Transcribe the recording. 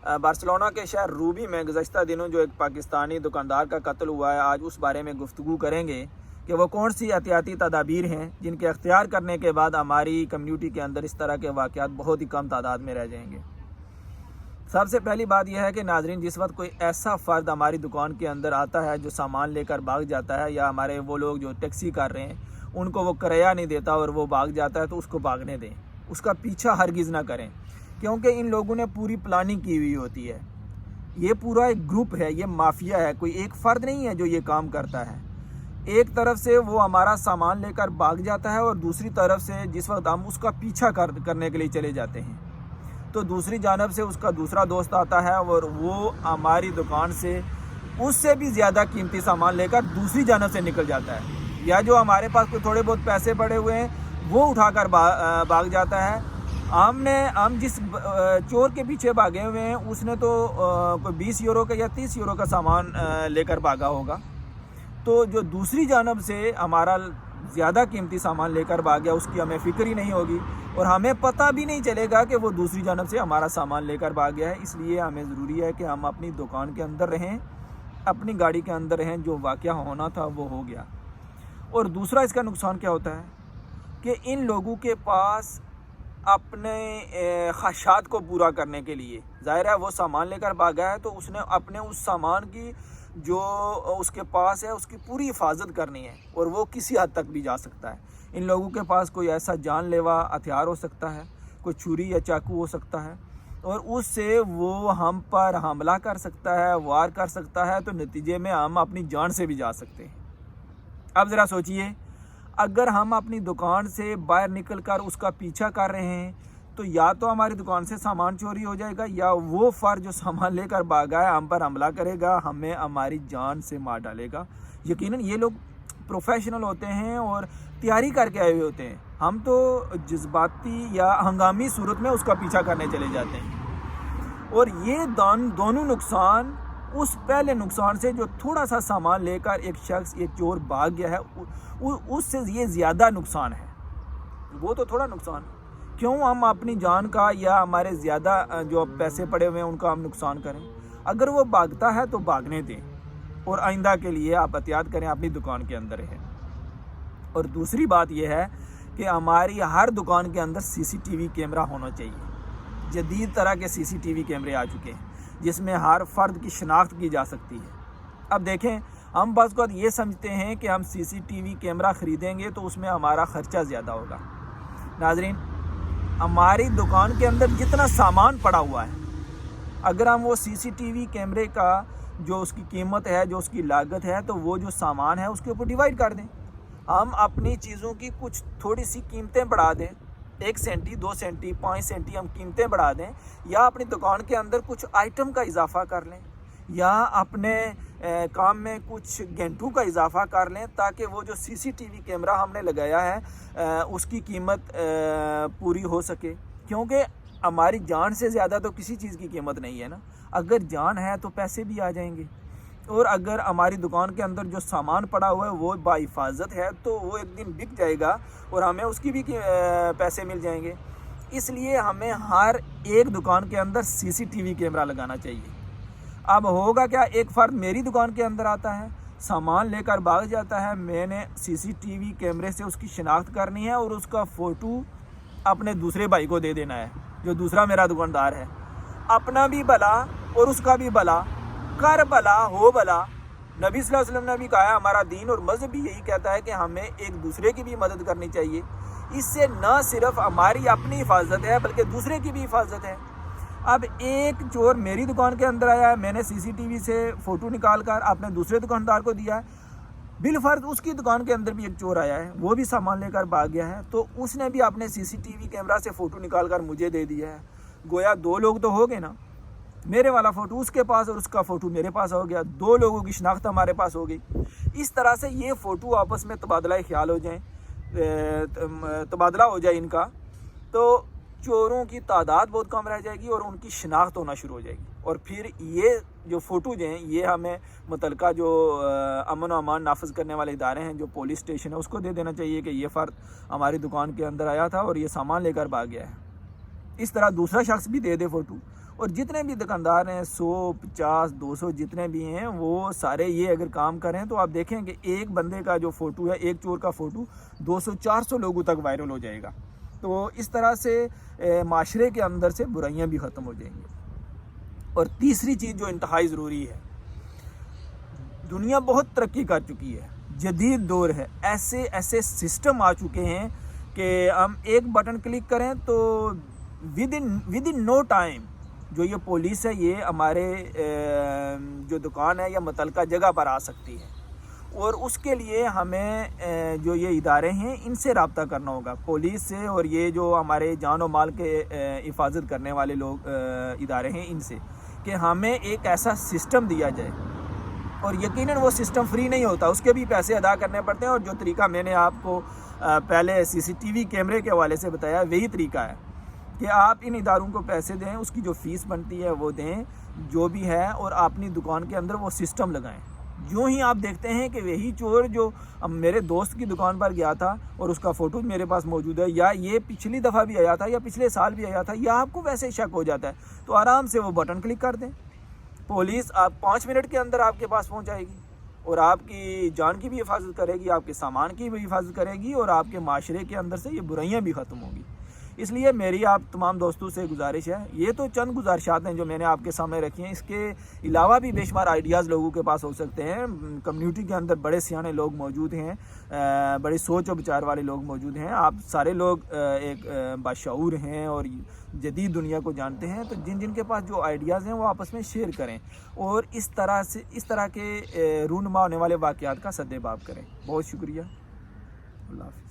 Barcelona کے شہر روبی میں گزشتہ دنوں جو ایک پاکستانی دکاندار کا قتل ہوا ہے، آج اس بارے میں گفتگو کریں گے کہ وہ کون سی احتیاطی تدابیر ہیں جن کے اختیار کرنے کے بعد ہماری کمیونٹی کے اندر اس طرح کے واقعات بہت ہی کم تعداد میں رہ جائیں گے۔ سب سے پہلی بات یہ ہے کہ ناظرین، جس وقت کوئی ایسا فرد ہماری دکان کے اندر آتا ہے جو سامان لے کر بھاگ جاتا ہے، یا ہمارے وہ لوگ جو ٹیکسی کر رہے ہیں ان کو وہ کرایہ نہیں دیتا اور وہ بھاگ جاتا ہے، تو اس کو بھاگنے دیں، اس کا پیچھا ہرگز نہ کریں، کیونکہ ان لوگوں نے پوری پلاننگ کی ہوئی ہوتی ہے۔ یہ پورا ایک گروپ ہے، یہ مافیا ہے، کوئی ایک فرد نہیں ہے جو یہ کام کرتا ہے۔ ایک طرف سے وہ ہمارا سامان لے کر بھاگ جاتا ہے اور دوسری طرف سے جس وقت ہم اس کا پیچھا کرنے کے لیے چلے جاتے ہیں تو دوسری جانب سے اس کا دوسرا دوست آتا ہے اور وہ ہماری دکان سے اس سے بھی زیادہ قیمتی سامان لے کر دوسری جانب سے نکل جاتا ہے، یا جو ہمارے پاس کوئی تھوڑے بہت پیسے پڑے ہوئے ہیں وہ اٹھا کر بھاگ جاتا ہے۔ ہم جس چور کے پیچھے بھاگے ہوئے ہیں اس نے تو کوئی 20 یورو کا یا 30 یورو کا سامان لے کر بھاگا ہوگا، تو جو دوسری جانب سے ہمارا زیادہ قیمتی سامان لے کر بھاگ گیا اس کی ہمیں فکر ہی نہیں ہوگی اور ہمیں پتہ بھی نہیں چلے گا کہ وہ دوسری جانب سے ہمارا سامان لے کر بھاگ گیا ہے۔ اس لیے ہمیں ضروری ہے کہ ہم اپنی دکان کے اندر رہیں، اپنی گاڑی کے اندر رہیں، جو واقعہ ہونا تھا وہ ہو گیا۔ اور دوسرا اس کا نقصان کیا ہوتا ہے کہ ان لوگوں کے پاس اپنے خواہشات کو پورا کرنے کے لیے، ظاہر ہے وہ سامان لے کر بھاگا ہے تو اس نے اپنے اس سامان کی جو اس کے پاس ہے اس کی پوری حفاظت کرنی ہے، اور وہ کسی حد تک بھی جا سکتا ہے۔ ان لوگوں کے پاس کوئی ایسا جان لیوا ہتھیار ہو سکتا ہے، کوئی چھری یا چاقو ہو سکتا ہے، اور اس سے وہ ہم پر حملہ کر سکتا ہے، وار کر سکتا ہے، تو نتیجے میں ہم اپنی جان سے بھی جا سکتے ہیں۔ اب ذرا سوچئے، اگر ہم اپنی دکان سے باہر نکل کر اس کا پیچھا کر رہے ہیں تو یا تو ہماری دکان سے سامان چوری ہو جائے گا، یا وہ فرد جو سامان لے کر بھاگا ہے ہم پر حملہ کرے گا، ہمیں ہماری جان سے مار ڈالے گا۔ یقیناً یہ لوگ پروفیشنل ہوتے ہیں اور تیاری کر کے آئے ہوئے ہوتے ہیں، ہم تو جذباتی یا ہنگامی صورت میں اس کا پیچھا کرنے چلے جاتے ہیں۔ اور یہ دونوں نقصان اس پہلے نقصان سے جو تھوڑا سا سامان لے کر ایک شخص، ایک چور بھاگ گیا ہے، اس سے یہ زیادہ نقصان ہے۔ وہ تو تھوڑا نقصان ہے، کیوں ہم اپنی جان کا یا ہمارے زیادہ جو پیسے پڑے ہوئے ہیں ان کا ہم نقصان کریں؟ اگر وہ بھاگتا ہے تو بھاگنے دیں، اور آئندہ کے لیے آپ احتیاط کریں، اپنی دکان کے اندر رہیں۔ اور دوسری بات یہ ہے کہ ہماری ہر دکان کے اندر سی سی ٹی وی کیمرہ ہونا چاہیے۔ جدید طرح کے سی سی ٹی وی کیمرے آ چکے ہیں جس میں ہر فرد کی شناخت کی جا سکتی ہے۔ اب دیکھیں، ہم بعض اوقات یہ سمجھتے ہیں کہ ہم سی سی ٹی وی کیمرہ خریدیں گے تو اس میں ہمارا خرچہ زیادہ ہوگا۔ ناظرین، ہماری دکان کے اندر جتنا سامان پڑا ہوا ہے، اگر ہم وہ سی سی ٹی وی کیمرے کا جو اس کی قیمت ہے، جو اس کی لاگت ہے، تو وہ جو سامان ہے اس کے اوپر ڈیوائیڈ کر دیں۔ ہم اپنی چیزوں کی کچھ تھوڑی سی قیمتیں بڑھا دیں، 1 سینٹی 2 سینٹی 5 سینٹی ہم قیمتیں بڑھا دیں، یا اپنی دکان کے اندر کچھ آئٹم کا اضافہ کر لیں، یا اپنے کام میں کچھ گھنٹوں کا اضافہ کر لیں، تاکہ وہ جو سی سی ٹی وی کیمرہ ہم نے لگایا ہے اس کی قیمت پوری ہو سکے، کیونکہ ہماری جان سے زیادہ تو کسی چیز کی قیمت نہیں ہے نا۔ اگر جان ہے تو پیسے بھی آ جائیں گے، اور اگر ہماری دکان کے اندر جو سامان پڑا ہوا ہے وہ باحفاظت ہے تو وہ ایک دن بک جائے گا اور ہمیں اس کی بھی پیسے مل جائیں گے۔ اس لیے ہمیں ہر ایک دکان کے اندر سی سی ٹی وی کیمرہ لگانا چاہیے۔ اب ہوگا کیا، ایک فرد میری دکان کے اندر آتا ہے، سامان لے کر بھاگ جاتا ہے، میں نے سی سی ٹی وی کیمرے سے اس کی شناخت کرنی ہے اور اس کا فوٹو اپنے دوسرے بھائی کو دے دینا ہے جو دوسرا میرا دکاندار ہے۔ اپنا بھی بھلا اور اس کا بھی بھلا، کر بھلا ہو بھلا۔ نبی صلی اللہ علیہ وسلم نے بھی کہا ہے، ہمارا دین اور مذہب بھی یہی کہتا ہے کہ ہمیں ایک دوسرے کی بھی مدد کرنی چاہیے۔ اس سے نہ صرف ہماری اپنی حفاظت ہے بلکہ دوسرے کی بھی حفاظت ہے۔ اب ایک چور میری دکان کے اندر آیا ہے، میں نے سی سی ٹی وی سے فوٹو نکال کر اپنے دوسرے دکاندار کو دیا ہے، بالفرض اس کی دکان کے اندر بھی ایک چور آیا ہے، وہ بھی سامان لے کر بھاگ گیا ہے، تو اس نے بھی اپنے سی سی ٹی وی کیمرہ سے فوٹو نکال کر مجھے دے دیا ہے۔ گویا 2 لوگ تو ہو گئے نا، میرے والا فوٹو اس کے پاس اور اس کا فوٹو میرے پاس ہو گیا، 2 لوگوں کی شناخت ہمارے پاس ہو گئی۔ اس طرح سے یہ فوٹو آپس میں تبادلہ خیال ہو جائیں، تبادلہ ہو جائے ان کا، تو چوروں کی تعداد بہت کم رہ جائے گی اور ان کی شناخت ہونا شروع ہو جائے گی۔ اور پھر یہ جو فوٹو ہیں یہ ہمیں متعلقہ جو امن و امان نافذ کرنے والے ادارے ہیں، جو پولیس اسٹیشن ہے، اس کو دے دینا چاہیے کہ یہ فرد ہماری دکان کے اندر آیا تھا اور یہ سامان لے کر بھاگ گیا ہے۔ اس طرح دوسرا شخص بھی دے دے فوٹو، اور جتنے بھی دکاندار ہیں 100 50 200 جتنے بھی ہیں وہ سارے یہ اگر کام کریں تو آپ دیکھیں کہ ایک بندے کا جو فوٹو ہے، ایک چور کا فوٹو 200 400 لوگوں تک وائرل ہو جائے گا۔ تو اس طرح سے معاشرے کے اندر سے برائیاں بھی ختم ہو جائیں گی۔ اور تیسری چیز جو انتہائی ضروری ہے، دنیا بہت ترقی کر چکی ہے، جدید دور ہے، ایسے سسٹم آ چکے ہیں کہ ہم ایک بٹن کلک کریں تو ود ان نو ٹائم جو یہ پولیس ہے یہ ہمارے جو دکان ہے یا متعلقہ جگہ پر آ سکتی ہے، اور اس کے لیے ہمیں جو یہ ادارے ہیں ان سے رابطہ کرنا ہوگا، پولیس سے، اور یہ جو ہمارے جان و مال کے حفاظت کرنے والے لوگ ادارے ہیں ان سے، کہ ہمیں ایک ایسا سسٹم دیا جائے۔ اور یقیناً وہ سسٹم فری نہیں ہوتا، اس کے بھی پیسے ادا کرنے پڑتے ہیں، اور جو طریقہ میں نے آپ کو پہلے CCTV کیمرے کے حوالے سے بتایا وہی طریقہ ہے کہ آپ ان اداروں کو پیسے دیں، اس کی جو فیس بنتی ہے وہ دیں جو بھی ہے، اور اپنی دکان کے اندر وہ سسٹم لگائیں۔ یوں ہی آپ دیکھتے ہیں کہ وہی چور جو میرے دوست کی دکان پر گیا تھا اور اس کا فوٹو میرے پاس موجود ہے، یا یہ پچھلی دفعہ بھی آیا تھا یا پچھلے سال بھی آیا تھا، یا آپ کو ویسے شک ہو جاتا ہے تو آرام سے وہ بٹن کلک کر دیں، پولیس آپ 5 منٹ کے اندر آپ کے پاس پہنچ جائے گی، اور آپ کی جان کی بھی حفاظت کرے گی، آپ کے سامان کی بھی حفاظت کرے گی، اور آپ کے معاشرے کے اندر سے یہ برائیاں بھی ختم ہوں گی۔ اس لیے میری آپ تمام دوستوں سے گزارش ہے، یہ تو چند گزارشات ہیں جو میں نے آپ کے سامنے رکھی ہیں، اس کے علاوہ بھی بے شمار آئیڈیاز لوگوں کے پاس ہو سکتے ہیں۔ کمیونٹی کے اندر بڑے سیانے لوگ موجود ہیں، بڑی سوچ و بچار والے لوگ موجود ہیں، آپ سارے لوگ ایک باشعور ہیں اور جدید دنیا کو جانتے ہیں، تو جن کے پاس جو آئیڈیاز ہیں وہ آپس میں شیئر کریں، اور اس طرح کے رونما ہونے والے واقعات کا سد باب کریں۔ بہت شکریہ، اللہ حافظ۔